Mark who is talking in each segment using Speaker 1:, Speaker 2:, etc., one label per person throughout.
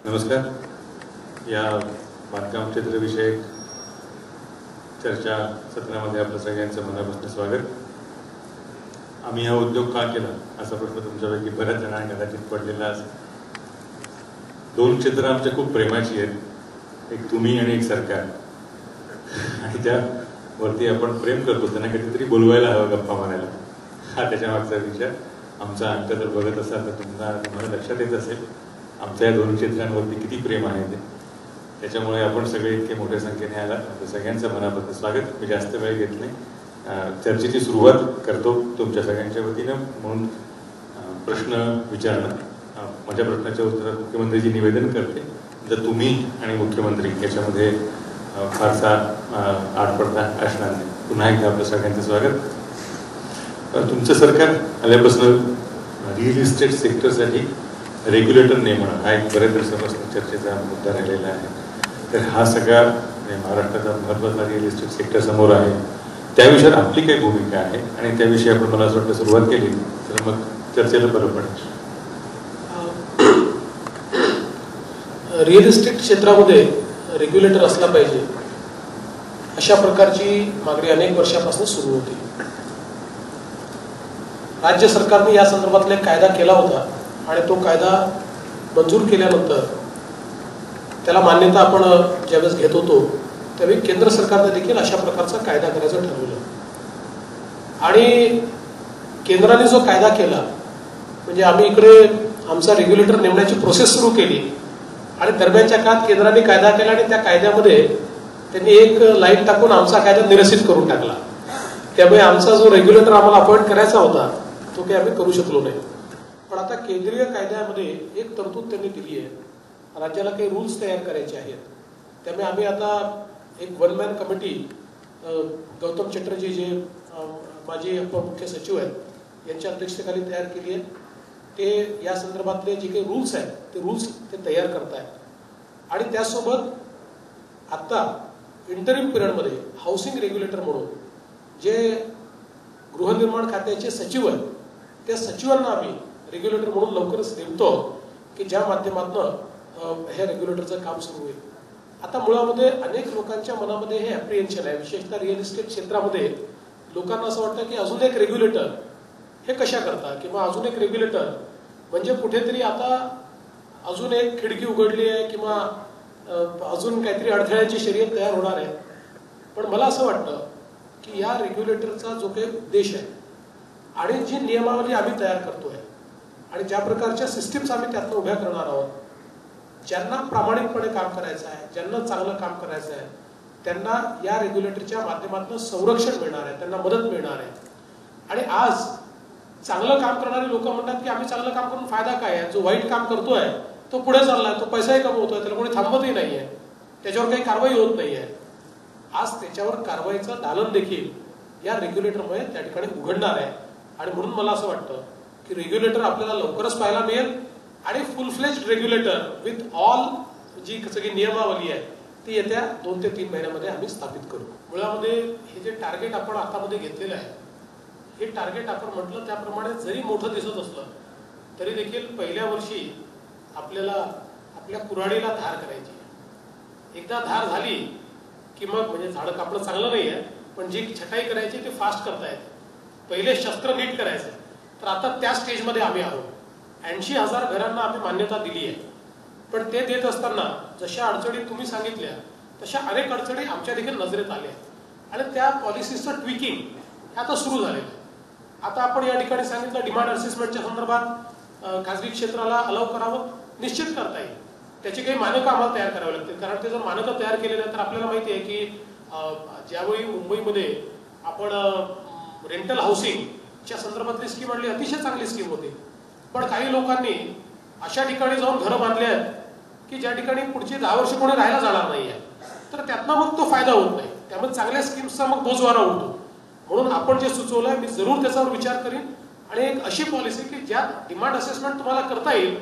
Speaker 1: नमस्कार. या बांधकाम क्षेत्रविषयक चर्चा सत्रामध्ये आपलं सगळ्यांचं मनापासून स्वागत. आम्ही हा उद्योग का केला असा प्रश्न तुमच्यापैकी बऱ्याच जणांना कदाचित पडलेला असेल. दोन क्षेत्र आमच्या खूप प्रेमाची आहेत, एक तुम्ही आणि एक सरकार. आणि त्यावरती आपण प्रेम करतो, त्यांना कधीतरी बोलवायला हवं, गप्पा मारायला, हा त्याच्या मागचा विचार. आमचा अंक जर बघत असाल तर तुम्हाला लक्षात येत असेल आमच्या या दोन क्षेत्रांवरती किती प्रेम आहे ते. त्याच्यामुळे आपण सगळे इतके मोठ्या संख्येने आलात, सगळ्यांचं मनापासून स्वागत. मी जास्त वेळ घेत नाही, चर्चेची सुरुवात करतो तुमच्या सगळ्यांच्या वतीनं. म्हणून प्रश्न विचारणं, माझ्या प्रश्नाच्या उत्तरात मुख्यमंत्रीजी निवेदन करते. जर तुम्ही आणि मुख्यमंत्री याच्यामध्ये फारसा आडपडता असणार नाही. पुन्हा एकदा आपलं सगळ्यांचं स्वागत. तुमचं सरकार आल्यापासून रिअल इस्टेट सेक्टरसाठी रेग्युलेटर नेमणं हा एक बऱ्याच दिवसापासून चर्चेचा मुद्दा राहिलेला आहे. तर हा सगळा महाराष्ट्राचा महत्त्वाचा रिअल इस्टेट सेक्टर समोर आहे, त्या विषयात आपली काही भूमिका आहे आणि त्याविषयी आपण मला असं वाटतं सुरुवात केली तर मग चर्चेला बरं पडेल.
Speaker 2: रिअल इस्टेट क्षेत्रामध्ये रेग्युलेटर असला पाहिजे अशा प्रकारची मागणी अनेक वर्षापासून सुरू होती. राज्य सरकारने या संदर्भातला कायदा केला होता आणि तो कायदा मंजूर केल्यानंतर त्याला मान्यता आपण ज्यावेळेस घेत होतो त्यावेळी केंद्र सरकारने देखील अशा प्रकारचा कायदा करायचं ठरवलं. आणि केंद्राने जो कायदा केला म्हणजे आम्ही इकडे आमचा रेग्युलेटर नेमण्याची प्रोसेस सुरू केली आणि दरम्यानच्या काळात केंद्राने कायदा केला आणि त्या कायद्यामध्ये त्यांनी एक लाईन टाकून आमचा कायदा निरसित करून टाकला. त्यामुळे आमचा जो रेग्युलेटर आम्हाला अपॉइंट करायचा होता तो काही आम्ही करू शकलो नाही. पण आता केंद्रीय कायद्यामध्ये एक तरतूद त्यांनी दिली आहे, राज्याला काही रूल्स तयार करायचे आहेत. त्यामुळे आम्ही आता एक one man committee Gautam Chatterjee जे माजी उपमुख्य सचिव आहेत यांच्या अध्यक्षतेखाली तयार केली आहे. ते या संदर्भातले जे काही रूल्स आहेत ते रूल्स ते तयार करतायत. आणि त्यासोबत आता इंटरिम पिरियडमध्ये हाऊसिंग रेग्युलेटर म्हणून जे गृहनिर्माण खात्याचे सचिव आहेत त्या सचिवांना आम्ही रेग्युलेटर म्हणून लवकरच नेमतो की ज्या माध्यमातून हे रेग्युलेटरचं काम सुरू होईल. आता मुळामध्ये अनेक लोकांच्या मनामध्ये हे ॲप्रिहेन्शन आहे, विशेषतः रिअल इस्टेट क्षेत्रामध्ये लोकांना असं वाटतं की अजून एक रेग्युलेटर हे कशा करता, किंवा अजून एक रेग्युलेटर म्हणजे कुठेतरी आता अजून एक खिडकी उघडली आहे किंवा अजून काहीतरी अडथळ्याची शर्यत तयार होणार आहे. पण मला असं वाटतं की या रेग्युलेटरचा जो काही उद्देश आहे आणि जी नियमावली आम्ही तयार करतोय आणि ज्या प्रकारच्या सिस्टीम्स आम्ही त्यातनं उभ्या करणार आहोत, ज्यांना प्रामाणिकपणे काम करायचं आहे, ज्यांना चांगलं काम करायचं आहे त्यांना या रेग्युलेटरच्या माध्यमातून संरक्षण मिळणार आहे, त्यांना मदत मिळणार आहे. आणि आज चांगलं काम करणारे लोक म्हणतात की आम्ही चांगलं काम करून फायदा काय आहे, जो वाईट काम करतोय तो पुढे चाललाय, तो पैसाही कमवतोय, त्याला कोणी थांबवतही नाहीये, त्याच्यावर काही कारवाई होत नाहीये. आज त्याच्यावर कारवाईचं दालन देखील या रेग्युलेटरमुळे त्या ठिकाणी उघडणार आहे. आणि म्हणून मला असं वाटतं की रेग्युलेटर आपल्याला लवकरच पाहायला मिळेल आणि full fledged regulator with all जी सगळी नियमावली आहे ती येत्या 2 ते 3 महिन्यामध्ये आम्ही स्थापित करू. मुळामध्ये हे जे टार्गेट आपण आतामध्ये घेतलेलं आहे हे टार्गेट आपण म्हटलं त्याप्रमाणे जरी मोठं दिसत असलं तरी देखील पहिल्या वर्षी आपल्याला आपल्या कुऱ्हाडीला धार करायची. एकदा धार झाली की मग म्हणजे झाडं कापणं चांगलं नाही आहे, पण जी छटाई करायची ती फास्ट करता येते. पहिले शस्त्र नीट करायचं. तर आता त्या स्टेजमध्ये आम्ही आहोत. 80,000 घरांना आम्ही मान्यता दिली आहे. पण ते देत असताना जशा अडचणी तुम्ही सांगितल्या तशा अनेक अडचणी आमच्या देखील नजरेत आल्या आणि त्या पॉलिसीचं ट्विकिंग हे आता सुरू झालेलं आहे. आता आपण या ठिकाणी सांगितलं डिमांड असेसमेंटच्या संदर्भात खाजगी क्षेत्राला अलाव करावं, निश्चित करता येईल. त्याची काही मानकं आम्हाला तयार करावी लागतील. कारण ते जर मानकं तयार केले नाही तर आपल्याला माहिती आहे की ज्यावेळी मुंबईमध्ये आपण रेंटल हाऊसिंगच्या संदर्भातली स्कीम आणली, अतिशय चांगली स्कीम होती. पण काही लोकांनी अशा ठिकाणी जाऊन घरं बांधले आहेत की ज्या ठिकाणी पुढची 10 वर्ष कोणी राहायला जाणार नाही आहे. तर त्यातनं मग तो फायदा होत नाही. त्यामुळे चांगल्या स्कीम्सचा मग बोजवारा उडतो. म्हणून आपण जे सुचवलंय मी जरूर त्याच्यावर विचार करीन आणि एक अशी पॉलिसी की ज्यात डिमांड असेसमेंट तुम्हाला करता येईल,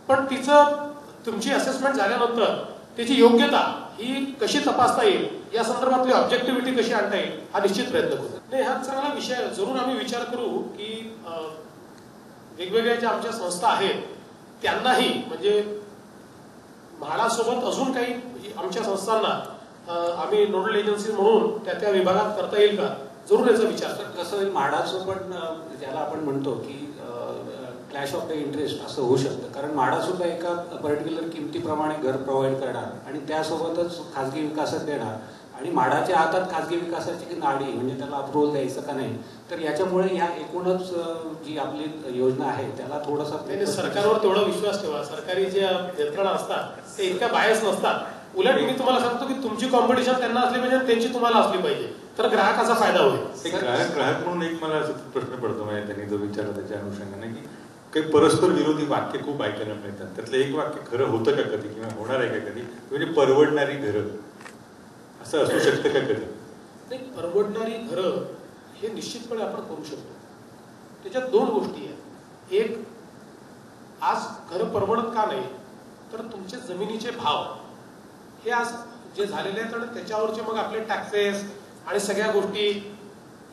Speaker 2: पण तिचं तुमची असेसमेंट झाल्यानंतर त्याची योग्यता ही कशी तपासता येईल, या संदर्भातली ऑब्जेक्टिव्हिटी कशी आणता येईल, हा निश्चित प्रयत्न करू. नाही, हा चांगला विषय आहे. जरूर आम्ही विचार करू की वेगवेगळ्या ज्या आमच्या संस्था आहेत त्यांनाही, म्हणजे म्हाडासोबत अजून काही आमच्या संस्थांना आम्ही नोडल एजन्सी म्हणून त्या विभागात करता येईल का, जरूर याचा विचार.
Speaker 3: कसं होईल, म्हाडासोबत ज्याला आपण म्हणतो की क्लॅश ऑफ द इंटरेस्ट असं होऊ शकतं, कारण म्हाडा सुद्धा एका पर्टिक्युलर किमतीप्रमाणे घर प्रोव्हाइड करणार आणि त्यासोबतच खाजगी विकासात देणार आणि म्हाडाच्या हातात खाजगी विकासाची नाडी, म्हणजे त्याला अप्रुव्हल द्यायचं का नाही. तर याच्यामुळे ह्या एकूणच जी आपली योजना आहे त्याला थोडासा
Speaker 2: सरकारवर तेवढा विश्वास ठेवा. सरकारी ज्या यंत्रणा असतात ते इतक्या बायस नसतात. उलट मी तुम्हाला सांगतो की तुमची कॉम्पिटिशन त्यांना असली पाहिजे, त्यांची तुम्हाला असली पाहिजे, तर ग्राहकाचा फायदा होईल.
Speaker 1: ग्राहक म्हणून एक मला प्रश्न पडतो, म्हणजे त्यांनी जो विचारला त्याच्या अनुषंगाने की काही परस्पर विरोधी वाक्य खूप ऐकायला मिळतात. त्यातलं एक वाक्य खरं होतं का कधी, किंवा होणार आहे का कधी, म्हणजे परवडणारी घरं असं असू शकतं का कधी?
Speaker 2: नाही, परवडणारी घरं हे निश्चितपणे आपण करू शकतो. त्याच्यात दोन गोष्टी आहेत. एक, आज घरं परवडत का नाही, तर तुमचे जमिनीचे भाव हे आज जे झालेले आहेत आणि त्याच्यावरचे मग आपले टॅक्सेस आणि सगळ्या गोष्टी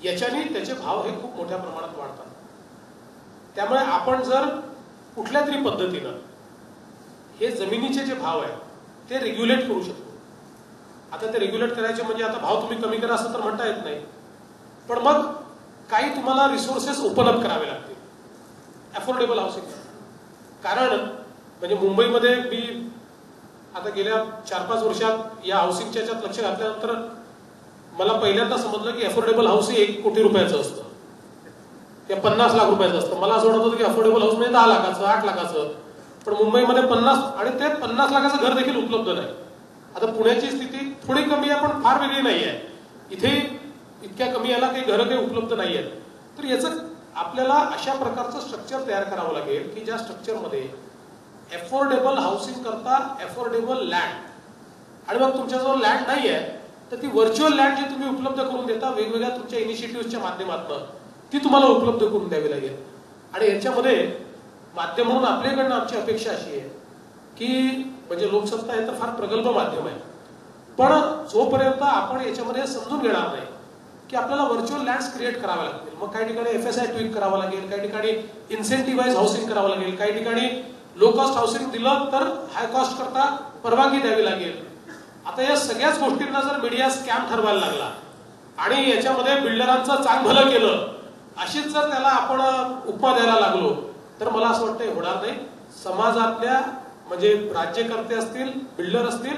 Speaker 2: याच्याने त्याचे भाव हे खूप मोठ्या प्रमाणात वाढतात. त्यामुळे आपण जर कुठल्या तरी पद्धतीनं हे जमिनीचे जे भाव आहेत ते रेग्युलेट करू शकतो. आता ते रेग्युलेट करायचे म्हणजे आता भाव तुम्ही कमी करा असं तर म्हणता येत नाही, पण मग काही तुम्हाला रिसोर्सेस उपलब्ध करावे लागतील अफोर्डेबल हाऊसिंग. कारण म्हणजे मुंबईमध्ये मी आता गेल्या 4-5 वर्षात या हाऊसिंगच्या याच्यात लक्ष घातल्यानंतर मला पहिल्यांदा समजलं की अफोर्डेबल हाऊस हे 1 कोटी रुपयाचं असतं, ते 50 लाख रुपयाचं असतं. मला असं वाटत होतं की अफोर्डेबल हाऊस म्हणजे 10 लाखाचं 8 लाखाचं, पण मुंबईमध्ये 50 आणि ते 50 लाखाचं घर देखील उपलब्ध नाही. आता पुण्याची स्थिती थोडी कमी आहे पण फार वेगळी नाही आहे. इथे इतक्या कमी याला काही घरं काही उपलब्ध नाही आहेत. तर याचं आपल्याला अशा प्रकारचं स्ट्रक्चर तयार करावं लागेल की ज्या स्ट्रक्चरमध्ये अफोर्डेबल हाऊसिंग करता अफोर्डेबल लँड, आणि मग तुमच्याजवळ लँड नाही आहे तर ती व्हर्च्युअल लँड जी तुम्ही उपलब्ध करून देता वेगवेगळ्या तुमच्या इनिशिएटिव्हच्या माध्यमातून, ती तुम्हाला उपलब्ध करून द्यावी लागेल. आणि याच्यामध्ये माध्यम म्हणून आपल्याकडनं आमची अपेक्षा अशी आहे की म्हणजे लोकसत्ता हे तर फार प्रगल्भ माध्यम आहे, पण जोपर्यंत आपण याच्यामध्ये समजून घेणार नाही की आपल्याला व्हर्च्युअल लँड्स क्रिएट करावे लागतील, मग काही ठिकाणी FSI ट्विक करावं लागेल, काही ठिकाणी इन्सेंटिव्हाइज हाऊसिंग करावं लागेल, काही ठिकाणी लो कॉस्ट हाऊसिंग दिलं तर हाय कॉस्ट करता परवानगी द्यावी लागेल. आता या सगळ्याच गोष्टींना जर मीडिया स्कॅम ठरवायला लागला आणि याच्यामध्ये बिल्डरांचं चांग भलं केलं अशीच जर त्याला आपण उपमा द्यायला लागलो तर मला असं वाटतं होणार नाही. समाजातल्या म्हणजे राज्यकर्ते असतील, बिल्डर असतील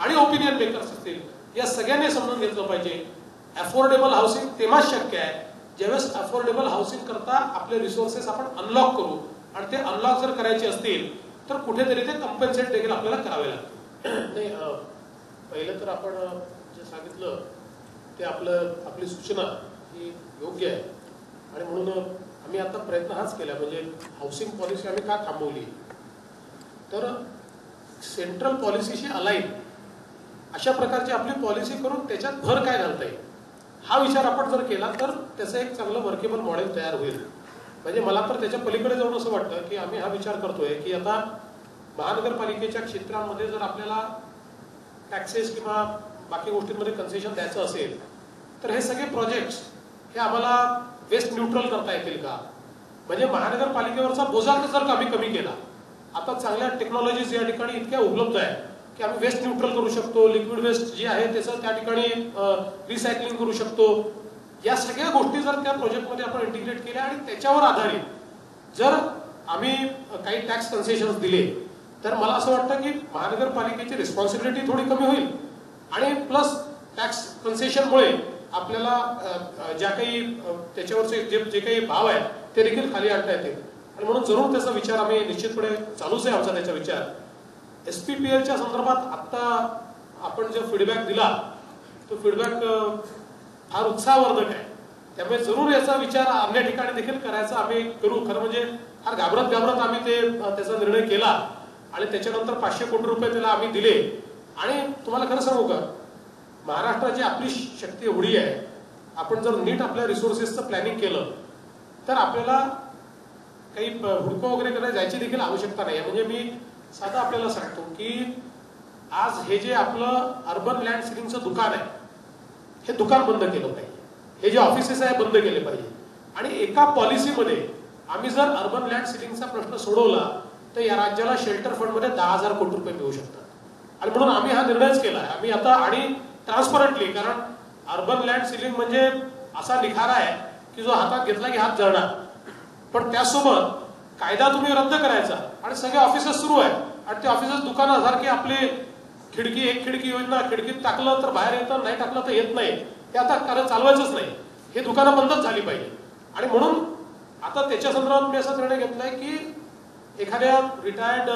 Speaker 2: आणि ओपिनियन मेकर्स असतील, या सगळ्यांनी समजून घेतलं पाहिजे अफोर्डेबल हाऊसिंग तेव्हाच शक्य आहे ज्यावेळेस अफोर्डेबल हाऊसिंग करता आपले रिसोर्सेस आपण अनलॉक करू, आणि ते अनलॉक जर करायचे असतील तर कुठेतरी ते कम्पेन्सेट देखील आपल्याला करावे लागतील. नाही, पहिलं तर आपण जे सांगितलं ते आपली सूचना ही योग्य आहे आणि म्हणून आम्ही आता प्रयत्न हाच केला. म्हणजे हाऊसिंग पॉलिसी आम्ही का थांबवली, तर सेंट्रल पॉलिसीशी अलाइन अशा प्रकारची आपली पॉलिसी करून त्याच्यात भर काय घालता येईल हा विचार आपण जर केला तर त्याचं एक चांगलं वर्केबल मॉडेल तयार होईल. म्हणजे मला तर त्याच्या पलीकडे जाऊन असं वाटतं की आम्ही हा विचार करतोय की आता महानगरपालिकेच्या क्षेत्रामध्ये जर आपल्याला टॅक्सेस किंवा बाकी गोष्टींमध्ये कन्सेशन द्यायचं असेल तर हे सगळे प्रोजेक्ट्स हे आम्हाला वेस्ट न्यूट्रल करता येतील का, म्हणजे महानगरपालिकेवरचा बोजा जर आम्ही कमी केला. आता चांगल्या टेक्नॉलॉजीज या ठिकाणी इतक्या उपलब्ध आहे की आम्ही वेस्ट न्यूट्रल करू शकतो, लिक्विड वेस्ट जे आहे त्याचं त्या ठिकाणी रिसायकलिंग करू शकतो. या सगळ्या गोष्टी जर त्या प्रोजेक्टमध्ये आपण इंटिग्रेट केल्या आणि त्याच्यावर आधारित जर आम्ही काही टॅक्स कन्सेशन्स दिले तर मला असं वाटतं की महानगरपालिकेची रिस्पॉन्सिबिलिटी थोडी कमी होईल आणि प्लस टॅक्स कन्सेशनमुळे आपल्याला ज्या काही त्याच्यावरचे जे काही भाव आहेत ते देखील खाली आणता येतील. आणि म्हणून जरूर त्याचा विचार आम्ही निश्चितपणे चालूच आहे आमचा त्याचा विचार. SPPLच्या संदर्भात आता आपण जो फीडबॅक दिला तो फीडबॅक फार उत्साहवर्धक आहे, त्यामुळे जरूर याचा विचार अन्य ठिकाणी देखील करायचा आम्ही करू. खरं म्हणजे फार घाबरत आम्ही त्याचा निर्णय केला आणि त्याच्यानंतर 500 कोटी रुपये त्याला आम्ही दिले. आणि तुम्हाला खरं सांगू का, महाराष्ट्राची आपली शक्ती एवढी आहे, आपण जर नीट आपल्या रिसोर्सेसचं प्लॅनिंग केलं तर आपल्याला काही हुडकं वगैरे करायला जायची देखील आवश्यकता नाही. म्हणजे मी साधा आपल्याला सांगतो की आज हे जे आपलं अर्बन लँड सिलिंगचं दुकान आहे, हे दुकान बंद केलं पाहिजे. हे जे ऑफिसेस आहे बंद केले पाहिजे. आणि एका पॉलिसीमध्ये आम्ही जर अर्बन लँड सिलिंगचा प्रश्न सोडवला तर या राज्याला शेल्टर फंडमध्ये 10,000 कोटी रुपये मिळू शकतात. आणि म्हणून आम्ही हा निर्णयच केला आहे. आम्ही आता आणि ट्रान्सपरंटली, कारण अर्बन लँड सिलिंग म्हणजे असा निखारा आहे की जो हातात घेतला की हात जळणार. पण त्यासोबत कायदा तुम्ही रद्द करायचा आणि सगळे ऑफिसेस सुरू आहेत आणि ते ऑफिसेस दुकानासारखे आपले एक खिडकी योजना, खिडकीत टाकलं तर बाहेर येतं, नाही टाकलं तर येत नाही, ते आता कारण चालवायचंच नाही. हे दुकानं बंदच झाली पाहिजे. आणि म्हणून आता त्याच्या संदर्भात मी असा निर्णय घेतलाय की एखाद्या रिटायर्ड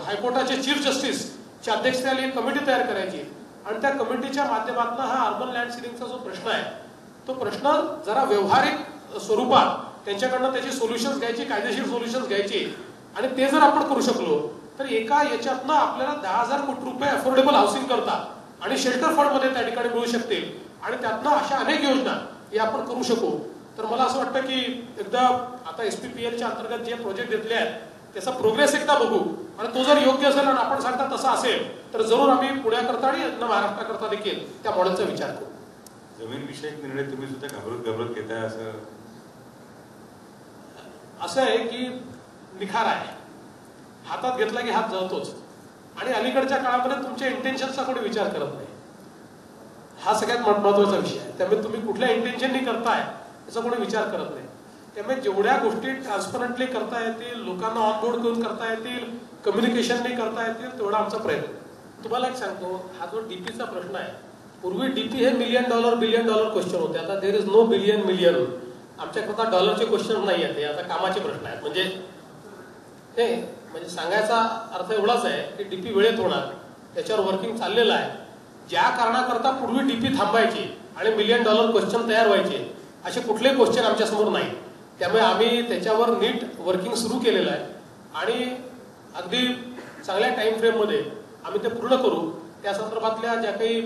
Speaker 2: हायकोर्टाचे चीफ जस्टिसच्या अध्यक्षतेखाली एक कमिटी तयार करायची आणि त्या कमिटीच्या माध्यमातून हा अर्बन लँड सिलिंगचा जो प्रश्न आहे तो प्रश्न जरा व्यवहारिक स्वरूपात त्यांच्याकडनं त्याची सोल्युशन्स घ्यायची, कायदेशीर सोल्युशन्स घ्यायची. आणि ते जर आपण करू शकलो तर एका याच्यातनं आपल्याला 10,000 कोटी रुपये अफोर्डेबल हाऊसिंग करता आणि शेल्टर फंडमध्ये त्या ठिकाणी मिळू शकतील. आणि त्यातनं अशा अनेक योजना हे आपण करू शकू. तर मला असं वाटतं की एकदा आता SPPLच्या अंतर्गत जे प्रोजेक्ट घेतले आहेत त्याचा प्रोग्रेस एकदा बघू आणि तो जर योग्य असेल आणि आपण सांगता तसा असेल तर जरूर आम्ही पुण्याकरता आणि महाराष्ट्राकरता देखील त्या मॉडेलचा विचार करू.
Speaker 1: जमीन विषयक निर्णय तुम्ही सुद्धा घाबरत घेताय
Speaker 2: असं आहे की निखार आहे, हातात घेतला की हात जळतोच. आणि अलीकडच्या काळामध्ये तुमच्या इंटेन्शनचा कोणी विचार करत नाही. हा सगळ्यात महत्वाचा विषय आहे. त्यामुळे तुम्ही कुठल्या इंटेन्शननी करताय याचा कोणी विचार करत नाही. त्यामुळे जेवढ्या गोष्टी ट्रान्सपरंटली करता येतील, लोकांना ऑनबोर्ड करून करता येतील, कम्युनिकेशनने करता येतील, तेवढा आमचा प्रयत्न. तुम्हाला एक सांगतो, हा जो डीपीचा प्रश्न आहे, पूर्वी डीपी हे $1 बिलियन क्वेश्चन होते. आता देर इज नो बिलियन. आमच्याकरता डॉलरचे क्वेश्चन नाही आहेत, हे आता कामाचे प्रश्न आहेत. म्हणजे सांगायचा अर्थ एवढाच आहे की डीपी वेळेत होणार, त्याच्यावर वर्किंग चाललेलं आहे. ज्या कारणाकरता पूर्वी डीपी थांबायची आणि $1 बिलियन क्वेश्चन तयार व्हायचे असे कुठलेही क्वेश्चन आमच्या समोर नाही. त्यामुळे आम्ही त्याच्यावर नीट वर्किंग सुरू केलेलं आहे आणि अगदी चांगल्या टाइम फ्रेममध्ये आम्ही ते पूर्ण करू. त्या संदर्भातल्या ज्या काही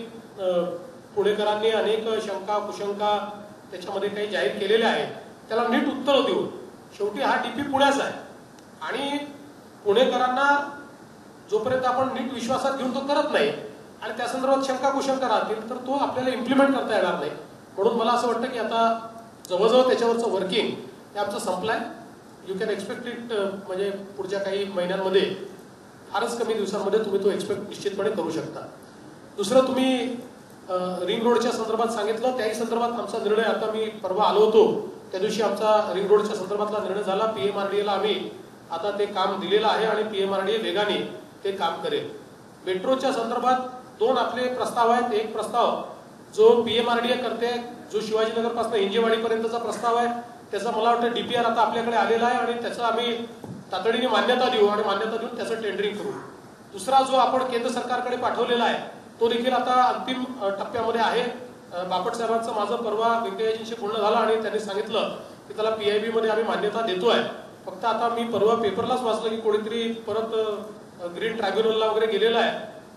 Speaker 2: पुणेकरांनी अनेक शंका कुशंका त्याच्यामध्ये काही जाहीर केलेल्या आहेत त्याला नीट उत्तर देऊ. शेवटी हा डीपी पुण्याचा आहे आणि पुणेकरांना जोपर्यंत आपण नीट विश्वासात घेऊन तो करत नाही आणि त्या संदर्भात शंका कुशंका राहतील तर तो आपल्याला इम्प्लिमेंट करता येणार नाही. म्हणून मला असं वाटतं की आता जवळजवळ त्याच्यावरचं वर्किंग हे आमचं संपलंय. You can expect it. म्हणजे पुढच्या काही महिन्यांमध्ये, फारच कमी दिवसांमध्ये तुम्ही तो एक्सपेक्ट निश्चितपणे करू शकता. दुसरं, तुम्ही रिंग रोडच्या संदर्भात सांगितलं, त्याही संदर्भात आमचा निर्णय, आता मी परवा आलो होतो त्या दिवशी आमचा रिंग रोडच्या संदर्भातला निर्णय झाला. PMRDAला आम्ही आता ते काम दिलेलं आहे आणि PMRDA वेगाने ते काम करेल. मेट्रोच्या संदर्भात 2 आपले प्रस्ताव आहेत. एक प्रस्ताव जो PMRDA करते, जो शिवाजीनगरपासून हिंजेवाडीपर्यंतचा प्रस्ताव आहे, त्याचा मला वाटतं DPR आता आपल्याकडे आलेला आहे आणि त्याचं आम्ही तातडीने मान्यता देऊ आणि मान्यता देऊन त्याचं टेंडरिंग करू. दुसरा जो आपण केंद्र सरकारकडे पाठवलेला आहे तो देखील आता अंतिम टप्प्यामध्ये आहे. बापट साहेबांचं माझं परवा व्यंकय्याजींशी बोलणं झालं आणि त्यांनी सांगितलं की त्याला PIB मध्ये आम्ही मान्यता देतोय. फक्त आता मी परवा पेपरलाच वाचलं की कोणीतरी परत ग्रीन ट्रायब्युनलला वगैरे गेलेला आहे.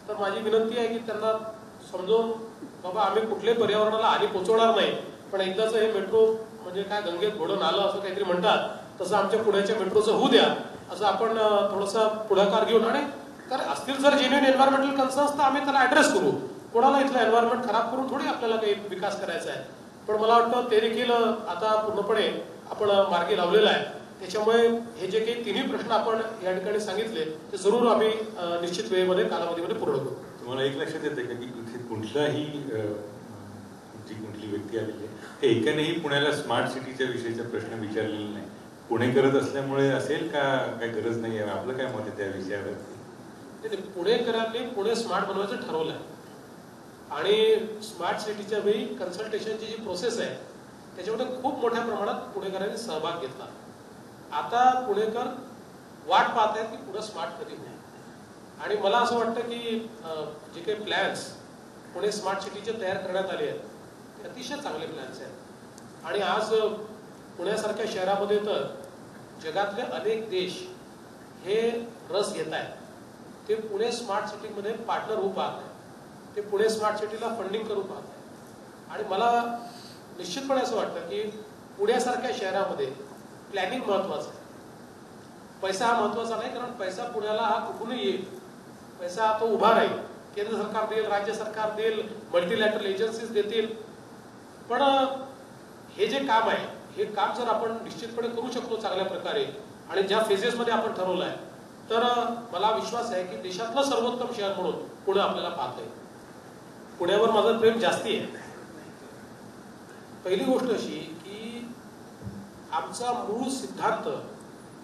Speaker 2: तर माझी विनंती आहे की त्यांना समजून, बाबा आम्ही कुठल्याही पर्यावरणाला हानी पोचवणार नाही, पण एकदाच हे मेट्रो म्हणजे काय गंगेत घोडं आलं असं काहीतरी म्हणतात, तसं आमच्या पुण्याच्या मेट्रोचं होऊ द्या, असं आपण थोडासा पुढाकार घेऊन. आणि तर असतील जर जेन्युइन एन्व्हायरमेंटल कन्सर्न्स तर आम्ही त्याला ऍड्रेस करू. कोणाला इथलं एन्व्हायरमेंट खराब करून थोडी आपल्याला काही विकास करायचा आहे. पण मला वाटतं ते देखील आता पूर्णपणे आपण मार्गी लावलेला आहे. त्याच्यामुळे हे जे काही तिन्ही प्रश्न आपण या ठिकाणी सांगितले ते जरूर आम्ही निश्चित वेळेमध्ये कालावधीमध्ये पूर्ण करू.
Speaker 1: तुम्हाला एक लक्षात येते का की इथे कुठलाही कुठली व्यक्ती आलेली आहे ते एकानेही पुण्याला स्मार्ट सिटीच्या विषयीचा प्रश्न विचारलेला नाही. पुणे करत असल्यामुळे असेल का काही गरज नाही आहे? आपलं काय मत आहे त्या विषयावर?
Speaker 2: पुणेकरांनी पुणे स्मार्ट बनवायचं ठरवलं आहे आणि स्मार्ट सिटीच्या वेळी कन्सल्टेशनची जी प्रोसेस आहे त्याच्यामध्ये खूप मोठ्या प्रमाणात पुणेकरांनी सहभाग घेतला. आता पुणेकर वाट पाहत आहेत की पुणे स्मार्ट कधी होईल. आणि मला असं वाटतं की जे काही प्लॅन्स पुणे स्मार्ट सिटीचे तयार करण्यात आले आहेत ते अतिशय चांगले प्लॅन्स आहेत. आणि आज पुण्यासारख्या शहरामध्ये तर जगातले अनेक देश हे रस घेत आहेत. ते पुणे स्मार्ट सिटीमध्ये पार्टनर होऊ पाहत आहेत, ते पुणे स्मार्ट सिटीला फंडिंग करू पाहत आहेत. आणि मला निश्चितपणे असं वाटतं की पुण्यासारख्या शहरामध्ये प्लॅनिंग महत्वाचं आहे. पैसा हा महत्वाचा नाही, कारण पैसा पुण्याला हा कुठूनही येईल, पैसा तो उभा राहील, केंद्र सरकार देईल, राज्य सरकार देईल, मल्टीलॅटरल एजन्सीज देतील. पण हे जे काम आहे, हे काम जर आपण निश्चितपणे करू शकतो चांगल्या प्रकारे आणि ज्या फेजेसमध्ये आपण ठरवलं आहे, तर मला विश्वास आहे की देशातलं सर्वोत्तम शहर म्हणून पुणे आपल्याला पाहतंय. पुण्यावर माझं प्रेम जास्ती आहे. पहिली गोष्ट अशी की आमचा मूळ सिद्धांत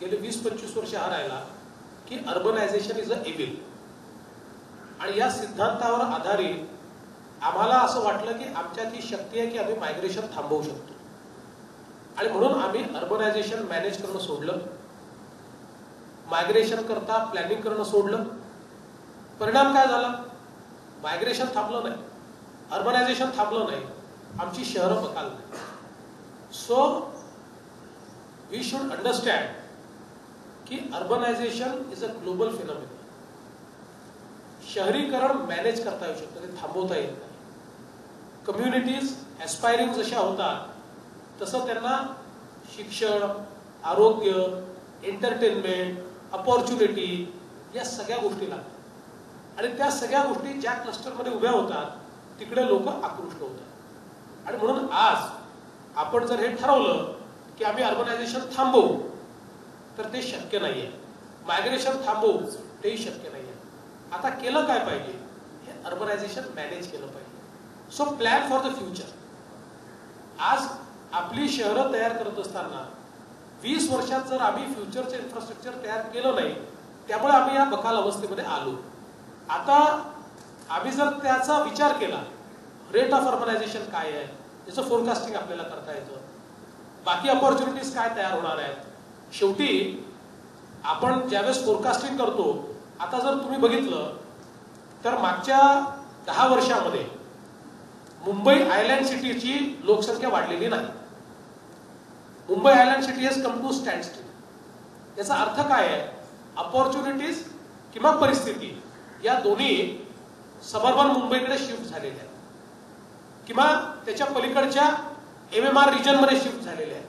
Speaker 2: गेले 20-25 वर्ष हा राहिला की अर्बनायझेशन इज अ एव्हिल. आणि या सिद्धांतावर आधारित आम्हाला असं वाटलं की आमच्यात ही शक्ती आहे की आम्ही मायग्रेशन थांबवू शकतो. आणि म्हणून आम्ही अर्बनायझेशन मॅनेज करणं सोडलं, मायग्रेशन करता प्लॅनिंग करणं सोडलं. परिणाम काय झाला? मायग्रेशन थांबलं नाही, अर्बनायझेशन थांबलं नाही, आमची शहरं बकाल नाही. सो वी शुड अंडरस्टँड की urbanization is a global phenomena. शहरीकरण मॅनेज करता येऊ शकतं, ते थांबवता येत नाही. कम्युनिटीज ऍस्पायरिंग जशा होतात तसं त्यांना शिक्षण, आरोग्य, एंटरटेनमेंट, अपॉर्च्युनिटी या सगळ्या गोष्टी लागतात. आणि त्या सगळ्या गोष्टी ज्या क्लस्टरमध्ये उभ्या होतात तिकडे लोक आकृष्ट होतात. आणि म्हणून आज आपण जर हे ठरवलं की आम्ही अर्बनायझेशन थांबवू, तर ते शक्य नाहीये. मायग्रेशन थांबवू, तेही शक्य नाहीये. आता केलं काय पाहिजे? हे अर्बनायझेशन मॅनेज केलं पाहिजे. So plan for the future. आज आपली शहरं तयार करत असताना 20 वर्षात जर आम्ही फ्युचरचं इन्फ्रास्ट्रक्चर तयार केलं नाही, त्यामुळे आम्ही या बकाल अवस्थेमध्ये आलो. आता आम्ही जर त्याचा विचार केला, रेट ऑफ अर्बनायझेशन काय आहे याचं फोरकास्टिंग आपल्याला करता येतं, बाकी अपॉर्च्युनिटीज काय तयार होणार आहेत. शेवटी आपण ज्यावेळेस फोरकास्टिंग करतो, आता जर तुम्ही बघितलं तर मागच्या 10 वर्षामध्ये मुंबई आयलँड सिटीची लोकसंख्या वाढलेली नाही. Mumbai island city has come to stand still. याचा अर्थ काय आहे? अपॉर्च्युनिटीज किंवा परिस्थिती या दोन्ही सबर्बन मुंबईकडे शिफ्ट झालेल्या आहेत किंवा त्याच्या पलीकडच्या MMR रिजन मध्ये शिफ्ट झालेल्या आहेत.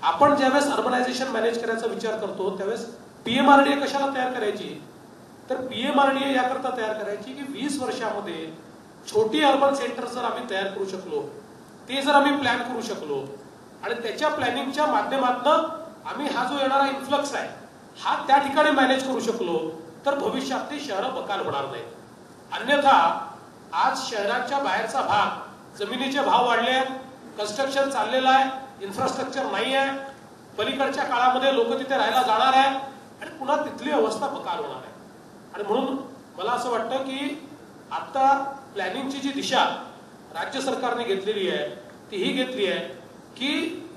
Speaker 2: आपण ज्यावेळेस अर्बनायझेशन मॅनेज करायचा विचार करतो त्यावेळेस PMRDA कशाला तयार करायची? तर PMRDA याकरता तयार करायची की 20 वर्षामध्ये छोटी अर्बन सेंटर जर आम्ही तयार करू शकलो, ते जर आम्ही प्लॅन करू शकलो आणि त्याच्या प्लॅनिंगच्या माध्यमातून आम्ही हा जो येणारा इन्फ्लक्स आहे हा त्या ठिकाणी मॅनेज करू शकलो, तर भविष्यात ते शहरं बकाल होणार नाहीत. अन्यथा आज शहराच्या बाहेरचा भाग, जमिनीचे भाव वाढले आहेत, कन्स्ट्रक्शन चाललेलं आहे, इन्फ्रास्ट्रक्चर नाही आहे, पलीकडच्या काळामध्ये लोक तिथे राहायला जाणार आहे आणि पुन्हा तिथली अवस्था बकाल होणार आहे. आणि म्हणून मला असं वाटतं की आता प्लॅनिंगची जी दिशा राज्य सरकारने घेतलेली आहे ती ही घेतली आहे की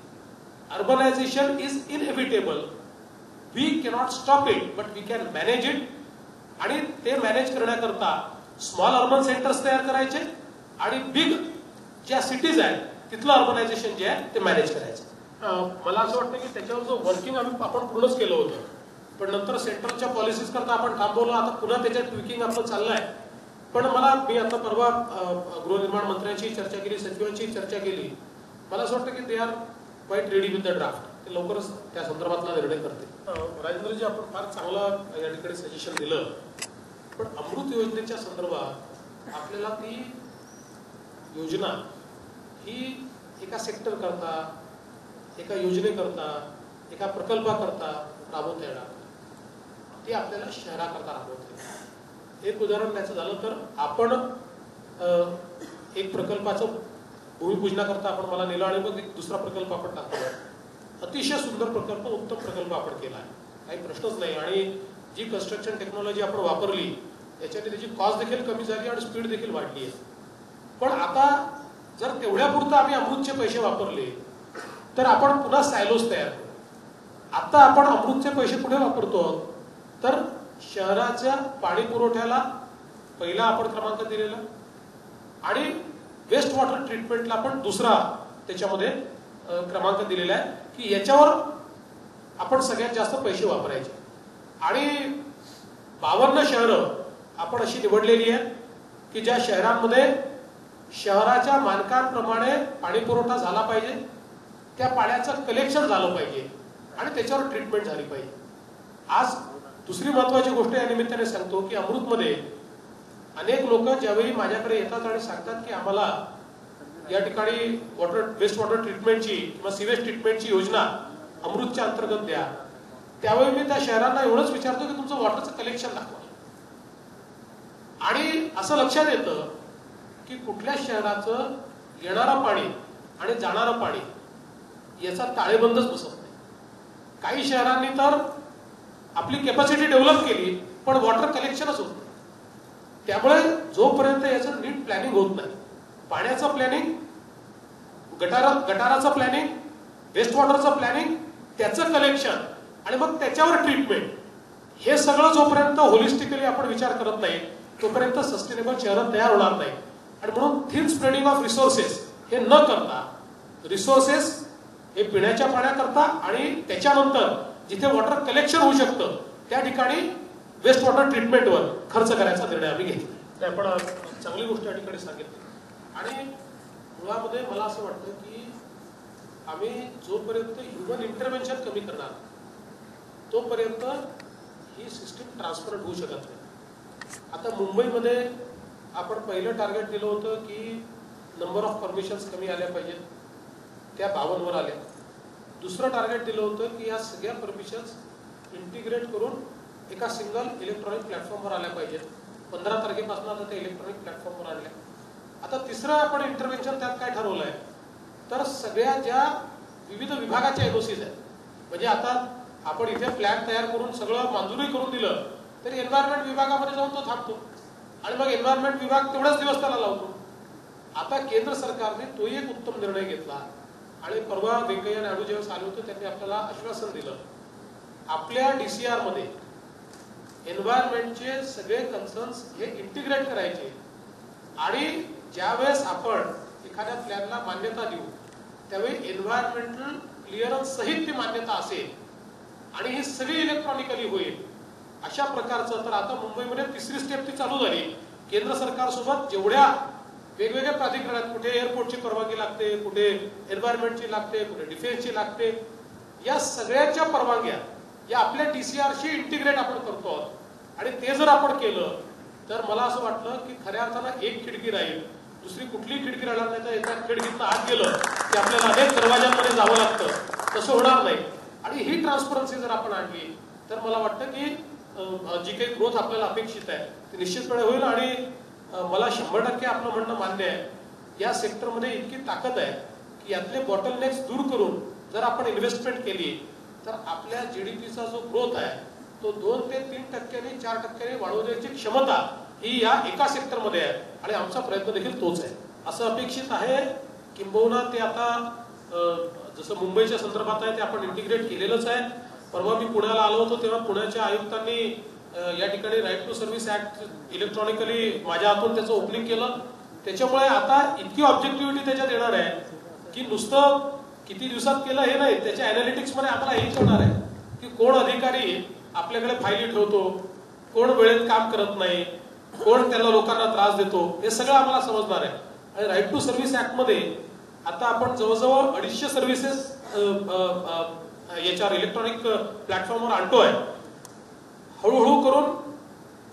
Speaker 2: urbanization is inevitable. We cannot stop it but we can manage it. आणि ते मॅनेज करण्याकरता स्मॉल अर्बन सेंटर्स तयार करायचे आणि बिग ज्या सिटीज आहेत तिथलं अर्बनायझेशन जे आहे ते मॅनेज करायचं. मला असं वाटतं की त्याच्यावर जो वर्किंग आपण पूर्णच केलं होतं, पण नंतर सेंट्रलच्या पॉलिसीज करता आपण थांबवलं. आता पुन्हा त्याच्यात ट्विकिंग आपलं चाललं आहे. पण मी आता परवा गृहनिर्माण मंत्र्यांची चर्चा केली, सचिवांची चर्चा केली. मला असं वाटतं की they are quite ready with the draft. ते लवकरच त्या संदर्भातला निर्णय करते. राजेंद्रजी, आपण फार चांगला या ठिकाणी सजेशन दिलं. पण अमृत योजनेच्या संदर्भात आपल्याला ती योजना ही एका सेक्टर करता, एका योजनेकरता, एका प्रकल्पाकरता राबवता येणार, ती आपल्याला शहराकरता राबवता येईल. एक उदाहरण द्यायचं झालं तर आपण एक प्रकल्पाचं भूमिपूजनाकरता आपण मला नेलं आणि मग एक दुसरा प्रकल्प आपण टाकला. अतिशय सुंदर प्रकल्प, उत्तम प्रकल्प आपण केला आहे, काही प्रश्नच नाही. आणि जी कन्स्ट्रक्शन टेक्नॉलॉजी आपण वापरली याच्याने त्याची कॉस्ट देखील कमी झाली आणि स्पीड देखील वाढली आहे. पण आता जर तेवढ्या पुरतं आम्ही अमृतचे पैसे वापरले तर आपण पुन्हा सायलोज तयार करू. आता आपण अमृतचे पैसे कुठे वापरतो तर शहराच्या पाणी पुरवठ्याला पहिला आपण क्रमांक दिलेला आणि वेस्ट वॉटर ट्रीटमेंटला आपण दुसरा त्याच्यामध्ये क्रमांक दिलेला आहे की याच्यावर आपण सगळ्यात जास्त पैसे वापरायचे. आणि 52 शहरं आपण अशी निवडलेली आहेत की ज्या शहरांमध्ये शहराच्या मानकांप्रमाणे पाणी पुरवठा झाला पाहिजे, त्या पाण्याचं कलेक्शन झालं पाहिजे आणि त्याच्यावर ट्रीटमेंट झाली पाहिजे. आज दुसरी महत्वाची गोष्ट या निमित्ताने सांगतो की अमृतमध्ये अनेक लोक ज्यावेळी माझ्याकडे येतात आणि सांगतात की आम्हाला या ठिकाणी वेस्ट वॉटर ट्रीटमेंटची किंवा सिवेज ट्रीटमेंटची योजना अमृतच्या अंतर्गत द्या, त्यावेळी मी त्या शहरांना एवढंच विचारतो की तुमचं वॉटरचं कलेक्शन दाखवा. आणि असं लक्षात येतं की कुठल्या शहराचं येणारं पाणी आणि जाणारं पाणी याचा ताळेबंदच बसत नाही. काही शहरांनी तर आपली कॅपॅसिटी डेव्हलप केली पण वॉटर कलेक्शनच होत नाही. त्यामुळे जोपर्यंत याचं नीट प्लॅनिंग होत नाही, पाण्याचं प्लॅनिंग, गटाराचं प्लॅनिंग, वेस्ट वॉटरचं प्लॅनिंग, त्याचं कलेक्शन आणि मग त्याच्यावर ट्रीटमेंट, हे सगळं जोपर्यंत होलिस्टिकली आपण विचार करत नाही तोपर्यंत सस्टेनेबल शहर तयार होणार नाही. आणि म्हणून थिन स्प्रेडिंग ऑफ रिसोर्सेस हे न करता, रिसोर्सेस हे पिण्याच्या पाण्याकरता आणि त्याच्यानंतर जिथे वॉटर कलेक्शन होऊ शकतं त्या ठिकाणी वेस्ट वॉटर ट्रीटमेंटवर खर्च करायचा निर्णय आम्ही घेतला. आपण चांगली गोष्ट या ठिकाणी सांगितली. आणि मुळामध्ये मला असं वाटतं की आम्ही जोपर्यंत ह्युमन इंटरव्हेन्शन कमी करणार तोपर्यंत ही सिस्टीम ट्रान्सपरंट होऊ शकत नाही. आता मुंबईमध्ये आपण पहिलं टार्गेट दिलं होतं की नंबर ऑफ परमिशन्स कमी आल्या पाहिजेत, त्या 52 वर आल्या. दुसरं टार्गेट दिलं होतं की या सगळ्या परमिशन्स इंटिग्रेट करून एका सिंगल इलेक्ट्रॉनिक प्लॅटफॉर्मवर आल्या पाहिजेत. 15 तारखेपासून आता त्या इलेक्ट्रॉनिक प्लॅटफॉर्मवर आणल्या. आता तिसरं आपण इंटरव्हेन्शन त्यात काय ठरवलंय तर सगळ्या ज्या विविध विभागाच्या एनओसीज आहेत, म्हणजे आता आपण इथे प्लॅन तयार करून सगळं मंजुरी करून दिलं तरी एन्व्हायरमेंट विभागामध्ये जाऊन तो थांबतो आणि मग एन्व्हायरमेंट विभाग तेवढाच दिवस त्याला लावतो. आता केंद्र सरकारने तोही एक उत्तम निर्णय घेतला आणि परवा व्यंकय्या नायडू जेव्हा आले होते त्यांनी आपल्याला आश्वासन दिलं आपल्या DCR मध्ये एन्व्हायरमेंटचे सगळे कन्सर्न्स हे इंटिग्रेट करायचे आणि ज्यावेळेस आपण एखाद्या प्लॅनला मान्यता देऊ त्यावेळी एन्व्हायरमेंटल क्लिअरन्स सहित ती मान्यता असेल आणि ही सगळी इलेक्ट्रॉनिकली होईल अशा प्रकारचं. तर आता मुंबईमध्ये तिसरी स्टेप ती चालू झाली. केंद्र सरकारसोबत जेवढ्या वेगवेगळ्या प्राधिकरणात, कुठे एअरपोर्टची परवानगी लागते, कुठे एन्व्हायरमेंटची लागते, कुठे डिफेन्सची लागते, या सगळ्याच्या परवानग्या या आपल्या DCRशी इंटिग्रेट आपण करतो आहोत. आणि ते जर आपण केलं तर मला असं वाटलं की खऱ्या अर्थानं एक खिडकी राहील, दुसरी कुठली खिडकी राहणार नाही. तर एका खिडकीतनं आत गेलं की आपल्याला अनेक दरवाजांमध्ये जावं लागतं, तसं होणार नाही. आणि ही ट्रान्सपरन्सी जर आपण आणली तर मला वाटतं की जी काही ग्रोथ आपल्याला अपेक्षित आहे ती निश्चितपणे होईल. आणि मला 100% आपलं म्हणणं मान्य आहे, या सेक्टरमध्ये इतकी ताकद आहे की यातले बॉटलनेक्स दूर करून जर आपण इन्व्हेस्टमेंट केली तर आपल्या GDPचा जो ग्रोथ आहे तो 2 ते 3%, 4% वाढवण्याची क्षमता ही या एका सेक्टरमध्ये आहे आणि आमचा प्रयत्न देखील तोच आहे असं अपेक्षित आहे. किंबहुना ते आता जसं मुंबईच्या संदर्भात आहे ते आपण इंटिग्रेट केलेलंच आहे. परवा मी पुण्याला आलो होतो तेव्हा पुण्याच्या आयुक्तांनी या ठिकाणी right to service act electronically माझ्या हातून त्याचं ओपनिंग केलं. त्याच्यामुळे आता इतकी ऑब्जेक्टिव्हिटी त्याच्यात येणार आहे की नुसतं किती दिवसात केलं हे नाही, त्याच्या अॅनालिटिक्स मध्ये आम्हाला हेच होणार आहे की कोण अधिकारी आपल्याकडे फायली ठेवतो, कोण वेळेत काम करत नाही, कोण त्याला लोकांना त्रास देतो, हे सगळं आम्हाला समजणार आहे. आणि राईट टू सर्व्हिस ऍक्ट मध्ये आता आपण जवळजवळ 250 सर्व्हिसेस याच्यावर इलेक्ट्रॉनिक प्लॅटफॉर्मवर आणतोय. हळूहळू करून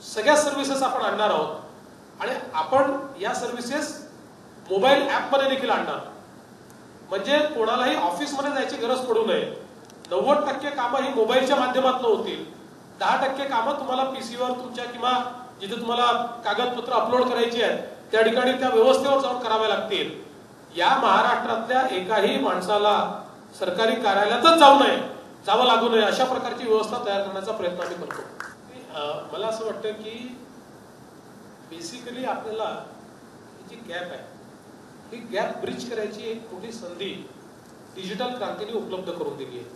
Speaker 2: सगळ्या सर्व्हिसेस आपण आणणार आहोत आणि आपण या सर्व्हिसेस मोबाईल ऍप मध्ये देखील आणणार. म्हणजे कोणालाही ऑफिसमध्ये जायची गरज पडू नये. 90% कामं ही मोबाईलच्या माध्यमातून होतील. 10% कामं तुम्हाला पीसीवर तुमच्या किंवा जिथे तुम्हाला कागदपत्र अपलोड करायची आहेत त्या ठिकाणी त्या व्यवस्थेवर जाऊन कराव्या लागतील. या महाराष्ट्रातल्या एकाही माणसाला सरकारी कार्यालयातच जावं लागू नये अशा प्रकारची व्यवस्था तयार करण्याचा प्रयत्न आम्ही करतो. मला असं वाटतं की बेसिकली आपल्याला ही जी गॅप आहे ही गॅप ब्रिज करायची एक मोठी संधी डिजिटल क्रांतीने उपलब्ध करून दिली आहे.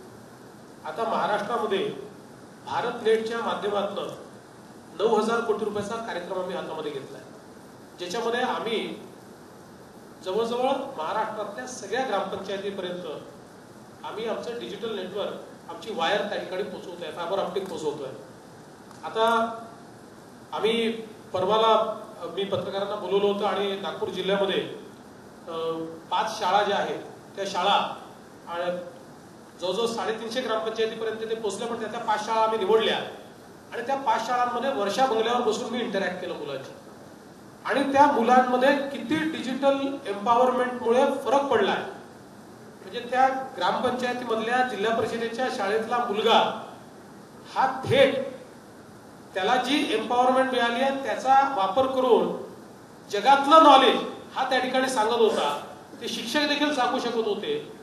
Speaker 2: आता महाराष्ट्रामध्ये भारत नेटच्या माध्यमातून 9,000 कोटी रुपयाचा कार्यक्रम आम्ही हातामध्ये घेतलाय, ज्याच्यामध्ये आम्ही जवळजवळ महाराष्ट्रातल्या सगळ्या ग्रामपंचायतीपर्यंत आम्ही आमचं डिजिटल नेटवर्क, आमची वायर त्या ठिकाणी पोहोचवतोय, फायबर ऑप्टिक पोहोचवतोय. आता आम्ही परवाला मी पत्रकारांना बोलवलं होतं आणि नागपूर जिल्ह्यामध्ये 5 शाळा ज्या आहेत त्या शाळा जवळजवळ 350 ग्रामपंचायतीपर्यंत ते पोहोचले. पण त्या 5 शाळा आम्ही निवडल्या आणि त्या 5 शाळांमध्ये वर्षा बंगल्यावर बसून मी इंटरॅक्ट केलं मुलांची. आणि त्या मुलांमध्ये किती डिजिटल एम्पॉवरमेंटमुळे फरक पडलाय. म्हणजे त्या ग्रामपंचायतीमधल्या जिल्हा परिषदेच्या शाळेतला मुलगा हा थेट त्याला जी एम्पॉवरमेंट मिळाली आहे त्याचा वापर करून जगातलं नॉलेज हा त्या ठिकाणी सांगत होता. ते शिक्षक देखील सांगू शकत होते.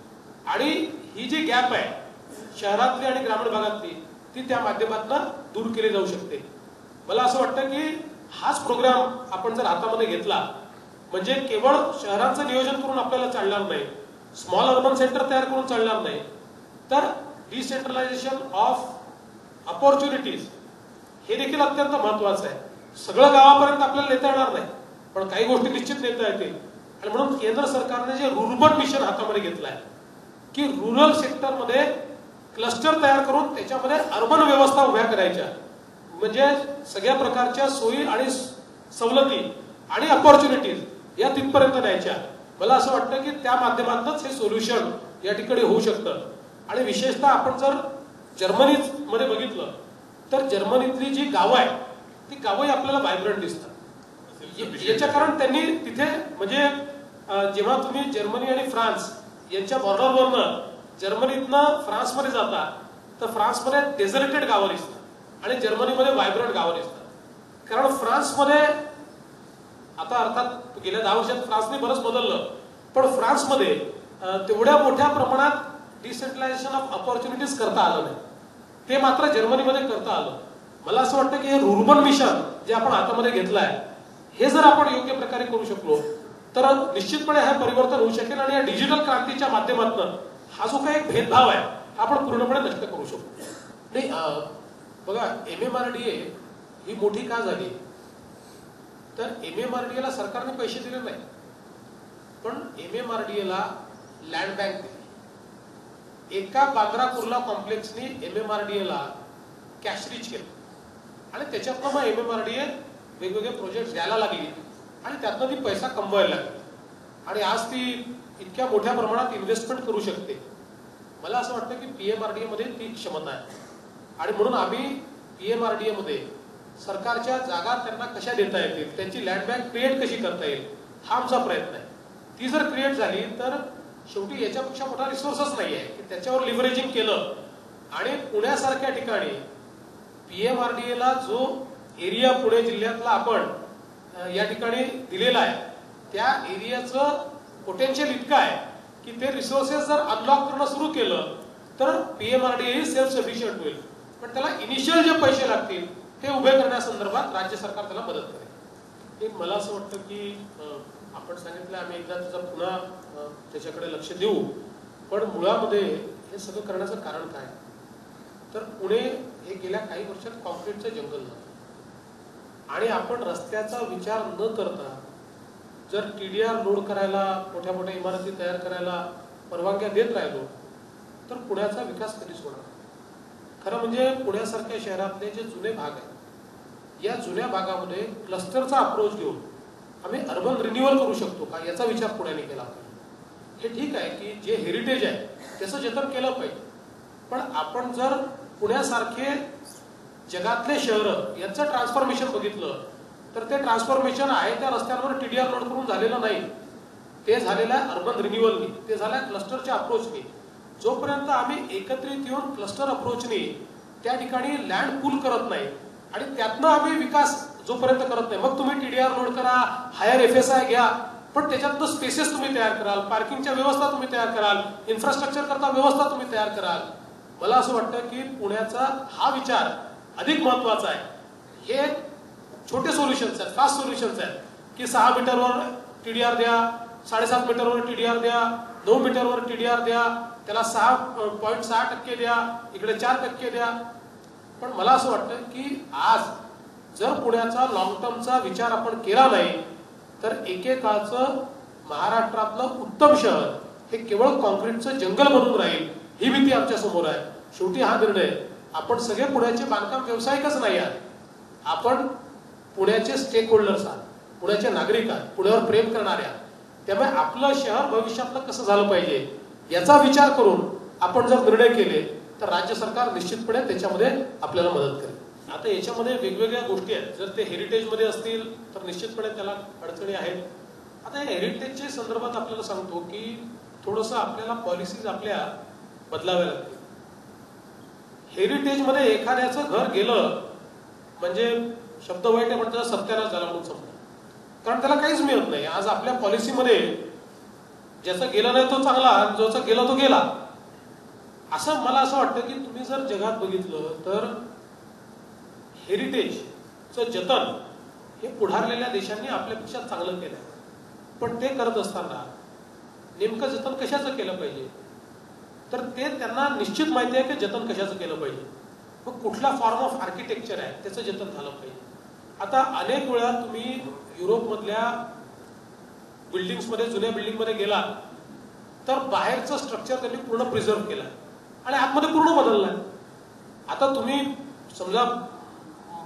Speaker 2: आणि ही जी गॅप आहे शहरातली आणि ग्रामीण भागातली ती त्या माध्यमातून दूर केली जाऊ शकते. मला असं वाटतं की हाच प्रोग्राम आपण जर हातामध्ये घेतला म्हणजे केवळ शहरांचं नियोजन करून आपल्याला चालणार नाही, स्मॉल अर्बन सेंटर तयार करून चालणार नाही, तर डिसेंट्रलायझेशन ऑफ अपॉर्च्युनिटीज हे देखील अत्यंत महत्वाचं आहे. सगळं गावापर्यंत आपल्याला नेता येणार नाही पण काही गोष्टी निश्चित नेता येतील. आणि म्हणून केंद्र सरकारने जे रुर्बन मिशन हातामध्ये घेतलंय की रुरल सेक्टरमध्ये क्लस्टर तयार करून त्याच्यामध्ये अर्बन व्यवस्था उभ्या करायच्या. म्हणजे सगळ्या प्रकारच्या सोयी आणि सवलती आणि अपॉर्च्युनिटीज या तिथपर्यंत न्यायच्या. मला असं वाटतं की त्या माध्यमातूनच हे सोल्युशन या ठिकाणी होऊ शकतं. आणि विशेषतः आपण जर जर्मनीमध्ये बघितलं तर जर्मनीतली जी गावं आहे ती गावंही आपल्याला व्हायब्रंट दिसतात. याच्या कारण त्यांनी तिथे म्हणजे जेव्हा तुम्ही जर्मनी आणि फ्रान्स यांच्या बॉर्डरवरनं जर्मनीतनं फ्रान्समध्ये जाता तर फ्रान्समध्ये डेझर्टेड गावं दिसतात आणि जर्मनीमध्ये व्हायब्रंट गावं दिसतात. कारण फ्रान्समध्ये आता अर्थात गेल्या 10 वर्षात फ्रान्सने बरंच बदललं पण फ्रान्समध्ये तेवढ्या मोठ्या प्रमाणात डिसेंट्रलायझेशन ऑफ अपॉर्च्युनिटीज करता आलं नाही. ते मात्र जर्मनीमध्ये करता आलं. मला असं वाटतं की हे रुर्बन मिशन जे आपण हातामध्ये घेतलं आहे हे जर आपण योग्य प्रकारे करू शकलो तर निश्चितपणे हे परिवर्तन होऊ शकेल. आणि या डिजिटल क्रांतीच्या माध्यमातून हा जो काही भेदभाव आहे हा आपण पूर्णपणे नष्ट करू शकतो. नाही बघा MMRDA ही मोठी का झाली तर MMRDA ला सरकारने पैसे दिले नाही पण MMRDA ला लँड बँक दिली. एका बांद्रा कुर्ला कॉम्प्लेक्सनी MMRDA ला कॅश रिच केलं आणि त्याच्यातनं मग MMRDA वेगवेगळे प्रोजेक्ट द्यायला लागली आणि त्यातनं ती पैसा कमवायला लागली आणि आज ती इतक्या मोठ्या प्रमाणात इन्व्हेस्टमेंट करू शकते. मला असं वाटतं की PMRDA मध्ये ती क्षमता आहे आणि म्हणून आम्ही PMRDA मध्ये सरकारच्या जागा त्यांना कशा देता येतील, त्यांची लँड बँक क्रिएट कशी करता येईल हा आमचा प्रयत्न आहे. ती जर क्रिएट झाली तर शेवटी याच्यापेक्षा मोठा रिसोर्सच नाही आहे की त्याच्यावर लिव्हरेजिंग केलं आणि पुण्यासारख्या ठिकाणी PMRDA ला जो एरिया पुणे जिल्ह्यातला आपण या ठिकाणी दिलेला आहे त्या एरियाचं पोटेन्शियल इतकं आहे की ते रिसोर्सेस जर अनलॉक करणं सुरू केलं तर PMRDA सेल्फ सफिशियंट होईल. पण त्याला इनिशियल जे पैसे लागतील ते उभे करण्यासंदर्भात राज्य सरकार त्याला मदत करेल. हे मला असं वाटतं की आपण सांगितलं आम्ही एकदा त्याचा पुन्हा त्याच्याकडे लक्ष देऊ. पण मुळामध्ये हे सगळं करण्याचं कारण काय तर पुणे हे गेल्या काही वर्षात कॉन्क्रीटचं जंगल झालं आणि आपण रस्त्याचा विचार न करता जर TDR लोड करायला मोठ्या मोठ्या इमारती तयार करायला परवानग्या देत राहिलो तर पुण्याचा विकास कधीच होणार. खरं म्हणजे पुण्यासारख्या शहरातले जे जुने भाग आहेत या जुन्या भागामध्ये क्लस्टरचा अप्रोच घेऊन आम्ही अर्बन रिन्युअल करू शकतो का याचा विचार पुण्याने केला पाहिजे. हे ठीक आहे की जे हेरिटेज आहे त्याचं जतन केलं पाहिजे पण आपण जर पुण्यासारखे जगातले शहर यांचं ट्रान्सफॉर्मेशन बघितलं तर ते ट्रान्सफॉर्मेशन आहे त्या रस्त्यांवर TDR लोड करून झालेलं नाही. ते झालेलं आहे अर्बन रिन्युअलनी, ते झालं आहे क्लस्टरच्या अप्रोचनी. जोपर्यंत आम्ही एकत्रित येऊन क्लस्टर अप्रोचनी त्या ठिकाणी लँड पूल करत नाही आणि त्यातनं आम्ही विकास जोपर्यंत करत नाही मग तुम्ही TDR लोड करा, हायर FSI घ्या पण त्याच्यातनं स्पेसेस तुम्ही तयार कराल, पार्किंगच्या व्यवस्था तुम्ही तयार कराल, इन्फ्रास्ट्रक्चर करता व्यवस्था तुम्ही तयार कराल. मला असं वाटतं की पुण्याचा हा विचार अधिक महत्वाचा आहे. हे छोटे सोल्युशन्स आहेत, फास्ट सोल्युशन्स आहेत की 6 मीटरवर TDR द्या, 7.5 मीटरवर TDR द्या, 9 मीटरवर TDR द्या, त्याला 6.6% द्या, इकडे 4% द्या. पण मला असं वाटतं की आज जर पुण्याचा लॉंग टर्मचा विचार आपण केला नाही तर एकेकाळचं महाराष्ट्रातलं उत्तम शहर हे केवळ कॉन्क्रीटचं जंगल बनून राहील ही भीती आमच्या समोर आहे. शेवटी हा निर्णय आपण सगळे पुण्याचे बांधकाम व्यावसायिकच नाही आहात, आपण पुण्याचे स्टेक होल्डर्स आहात, पुण्याचे नागरिक आहात, पुण्यावर प्रेम करणारे आहात. त्यामुळे आपलं शहर भविष्यातलं कसं झालं पाहिजे याचा विचार करून आपण जर निर्णय केले तर राज्य सरकार निश्चितपणे त्याच्यामध्ये आपल्याला मदत करेल. आता याच्यामध्ये वेगवेगळ्या गोष्टी आहेत. जर ते हेरिटेजमध्ये असतील तर निश्चितपणे त्याला अडचणी आहेत. आता या हेरिटेजच्या संदर्भात आपल्याला सांगतो की थोडंसं आपल्याला पॉलिसीज आपल्या बदलाव्या लागतील. हेरिटेजमध्ये एखाद्याचं घर गेलं म्हणजे शब्द वाईट आहे पण त्याचा सत्यानाश झाला म्हणून समजा, कारण त्याला काहीच मिळत नाही. आज आपल्या पॉलिसीमध्ये ज्याचा गेला नाही तो चांगला, ज्याचा गेला तो गेला. असं मला असं वाटतं की तुम्ही जर जगात बघितलं तर हेरिटेजचं जतन हे पुढारलेल्या देशांनी आपल्यापेक्षा चांगलं केलं. पण ते करत असताना नेमकं जतन कशाचं केलं पाहिजे तर ते त्यांना निश्चित माहिती आहे की जतन कशाचं केलं पाहिजे. मग कुठला फॉर्म ऑफ आर्किटेक्चर आहे त्याचं जतन झालं पाहिजे. आता अनेक वेळा तुम्ही युरोपमधल्या बिल्डिंग्समध्ये, जुन्या बिल्डिंगमध्ये गेला तर बाहेरचं स्ट्रक्चर त्यांनी पूर्ण प्रिझर्व केलं आणि आतमध्ये पूर्ण बदललाय. आता तुम्ही समजा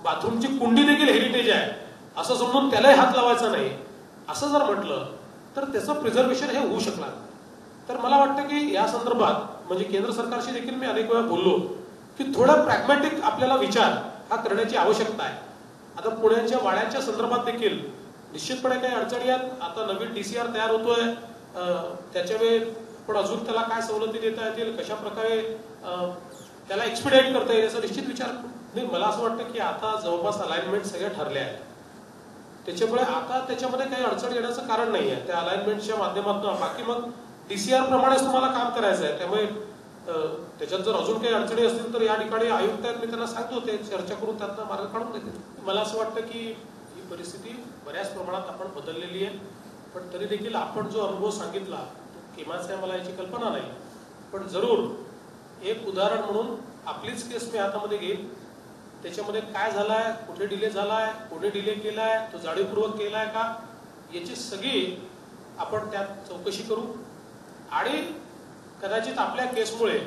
Speaker 2: बाथरूमची कुंडी देखील हेरिटेज आहे असं समजून त्यालाही हात लावायचा नाही असं जर म्हटलं तर त्याचं प्रिझर्वेशन हे होऊ शकणार. तर मला वाटतं की या संदर्भात म्हणजे केंद्र सरकारशी देखील मी अनेक वेळा बोललो की थोडा प्रॅग्मॅटिक आपल्याला विचार हा करण्याची आवश्यकता आहे. आता पुण्याच्या वाड्यांच्या संदर्भात देखील निश्चितपणे काही अडचणी आहेत. आता नवीन DCR तयार होतोय, त्याच्या वेळी पण अजून त्याला काय सवलती देता येतील, कशा प्रकारे त्याला एक्सपिडाइट करता येईल याचा निश्चित विचार नाही. मला असं वाटतं की आता जवळपास अलाइनमेंट सगळ्या ठरल्या आहेत. त्याच्यामुळे आता त्याच्यामध्ये काही अडचण येण्याचं कारण नाही आहे. त्या अलाइनमेंटच्या माध्यमातून बाकी मग DCR प्रमाणेच तुम्हाला काम करायचं आहे. त्यामुळे त्याच्यात जर अजून काही अडचणी असतील तर या ठिकाणी आयुक्त आहेत, मी त्यांना सांगतो ते चर्चा करून त्यातनं मार्ग काढून देतील. मला असं वाटतं की ही परिस्थिती बऱ्याच प्रमाणात आपण बदललेली आहे. पण तरी देखील आपण जो अनुभव सांगितला तो किमाचा आहे मला याची कल्पना नाही. पण जरूर एक उदाहरण म्हणून आपलीच केस मी हातामध्ये घेईल. त्याच्यामध्ये काय झालाय, कुठे डिले झालाय, कोणी डिले केलाय, तो जाणीवपूर्वक केलाय का, याची सगळी आपण त्यात चौकशी करू आणि कदाचित आपल्या केसमुळे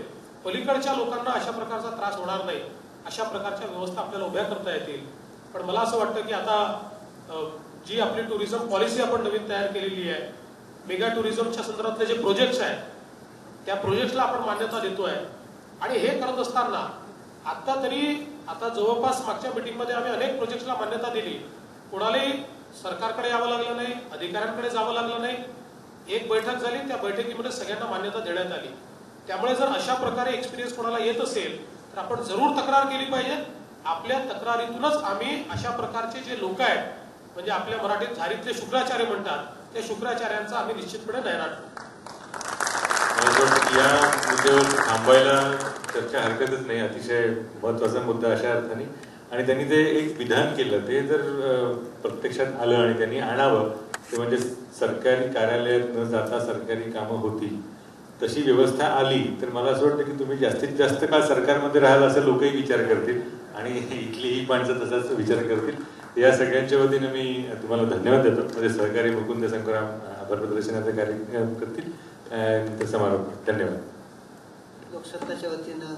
Speaker 2: पलीकडच्या लोकांना अशा प्रकारचा त्रास होणार नाही अशा प्रकारच्या व्यवस्था आपल्याला उभ्या करता येतील. पण मला असं वाटतं की आता जी आपली टुरिझम पॉलिसी आपण नवीन तयार केलेली आहे, मेगा टुरिझमच्या संदर्भातले जे प्रोजेक्ट्स आहेत त्या प्रोजेक्ट्सला आपण मान्यता देतोय. आणि हे करत असताना आता जवळपास मागच्या मीटिंगमध्ये आम्ही अनेक प्रोजेक्ट्सला मान्यता दिली. कोणालाही सरकारकडे यावं लागलं नाही, अधिकाऱ्यांकडे जावं लागलं नाही. एक बैठक झाली, त्या बैठकीमध्ये सगळ्यांना मान्यता देण्यात आली. त्यामुळे जर अशा प्रकारे एक्सपिरियन्स कोणाला येत असेल तर आपण जरूर तक्रार केली पाहिजे. आपल्या तक्रारीतूनच आम्ही अशा प्रकारचे जे लोक आहेत म्हणजे आपल्या मराठीत झारीतले शुक्राचार्य म्हणतात त्या शुक्राचार्यांचा आम्ही निश्चितपणे नयनाट करू.
Speaker 1: या मुद्द्यावर थांबायला चर्चा हरकतच नाही. अतिशय महत्वाचा मुद्दा अशा अर्थाने. आणि त्यांनी ते एक विधान केलं ते जर प्रत्यक्षात आलं आणि त्यांनी आणावं ते म्हणजे सरकारी कार्यालयात न जाता सरकारी कामं होती तशी व्यवस्था आली तर मला असं वाटतं की तुम्ही जास्तीत जास्त काळ सरकारमध्ये राहाल असं लोकही विचार करतील आणि इथली ही माणसं तसाच विचार करतील. या सगळ्यांच्या वतीने मी तुम्हाला धन्यवाद देतो. म्हणजे सहकारी मुकुंद संग्राम आभार प्रदर्शनाचा कार्यक्रम करतील समारोप. धन्यवाद.
Speaker 4: लोकसत्ताच्या वतीनं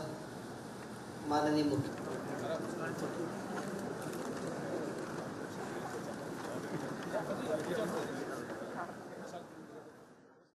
Speaker 4: माननीय मुख्य